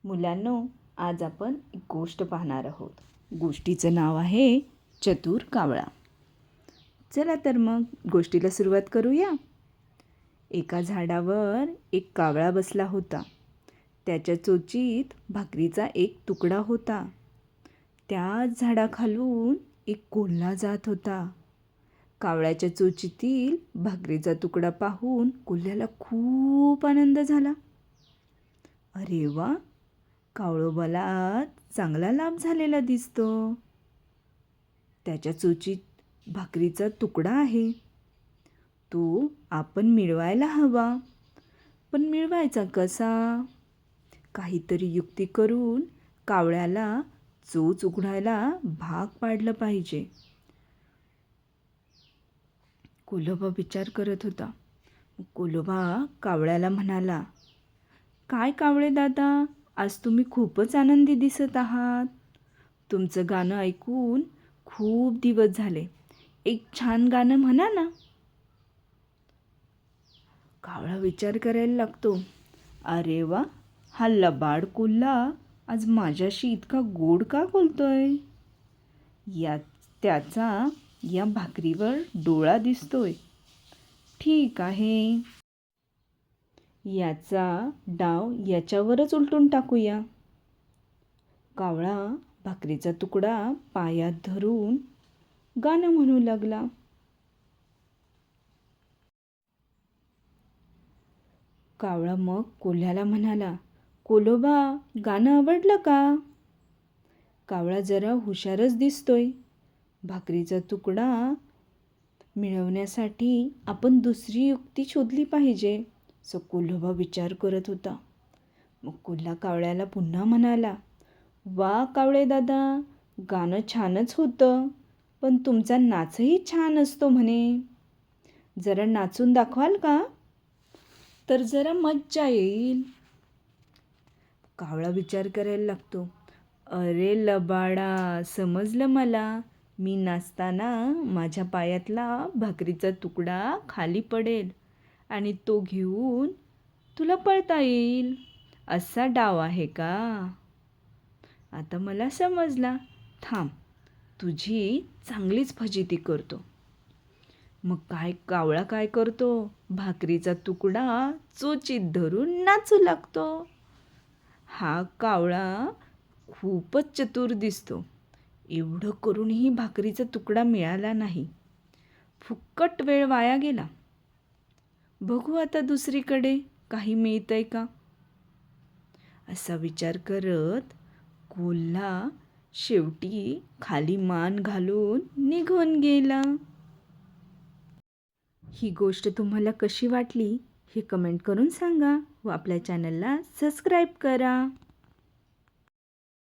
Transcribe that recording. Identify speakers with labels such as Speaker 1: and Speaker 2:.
Speaker 1: मुलांनो, आज आपण एक गोष्ट पाहणार आहोत. गोष्टीचं नाव आहे चतुर कावळा. चला तर मग गोष्टीला सुरुवात करूया. एका झाडावर एक कावळा बसला होता. त्याच्या चोचीत भाकरीचा एक तुकडा होता. त्याच झाडाखालून एक कोल्हा जात होता. कावळ्याच्या चोचीतील भाकरीचा तुकडा पाहून कोल्ह्याला खूप आनंद झाला. अरे वा, कावळोबाला आज चांगला लाभ झालेला दिसतो. त्याच्या चोचीत भाकरीचा तुकडा आहे. तो आपण मिळवायला हवा. पण मिळवायचा कसा? काहीतरी युक्ती करून कावळ्याला चोच उघडायला भाग पाडलं पाहिजे. कोल्होबा विचार करत होता. कोल्होबा कावळ्याला म्हणाला, काय कावळे दादा, आज तुम्ही खूपच आनंदी दिसत आहात. तुमचं गाणं ऐकून खूप दिवस झाले. एक छान गाणं म्हणा ना. कावळा विचार करायला लागतो. अरे वा, हा लबाड कोल्हा आज माझ्याशी इतका गोड का बोलतोय? त्याचा या भाकरीवर डोळा दिसतोय. ठीक आहे, याचा डाव याच्यावरच उलटून टाकूया. कावळा भाकरीचा तुकडा पायात धरून गाणं म्हणू लागला. कावळा मग कोल्ह्याला म्हणाला, कोल्होबा, गाणं आवडलं का? कावळा जरा हुशारच दिसतोय. भाकरीचा तुकडा मिळवण्यासाठी आपण दुसरी युक्ती शोधली पाहिजे, असं कोल्होबा विचार करत होता. मग कोल्हा कावळ्याला पुन्हा म्हणाला, वा कावळे दादा, गाणं छानच होतं, पण तुमचा नाचही छान असतो म्हणे. जरा नाचून दाखवाल का? तर जरा मज्जा येईल. कावळा विचार करायला लागतो. अरे लबाडा, समजलं मला. मी नाचताना माझ्या पायातला भाकरीचा तुकडा खाली पडेल आणि तो घेऊन तुला पळता येईल. असा डाव आहे का? आता मला समजला. थांब, तुझी चांगलीच फजिती करतो. मग कावळा काय करतो? भाकरीचा तुकडा चोचीत धरून नाचू लागतो. हा कावळा खूपच चतुर दिसतो. एवढं करूनही भाकरीचा तुकडा मिळाला नाही. फुक्कट वेळ वाया गेला. बघू आता दुसरीकडे काही मिळतंय का, असा विचार करत कोल्हा शेवटी खाली मान घालून निघून गेला. ही गोष्ट तुम्हाला कशी वाटली हे कमेंट करून सांगा व आपल्या चॅनलला सबस्क्राईब करा.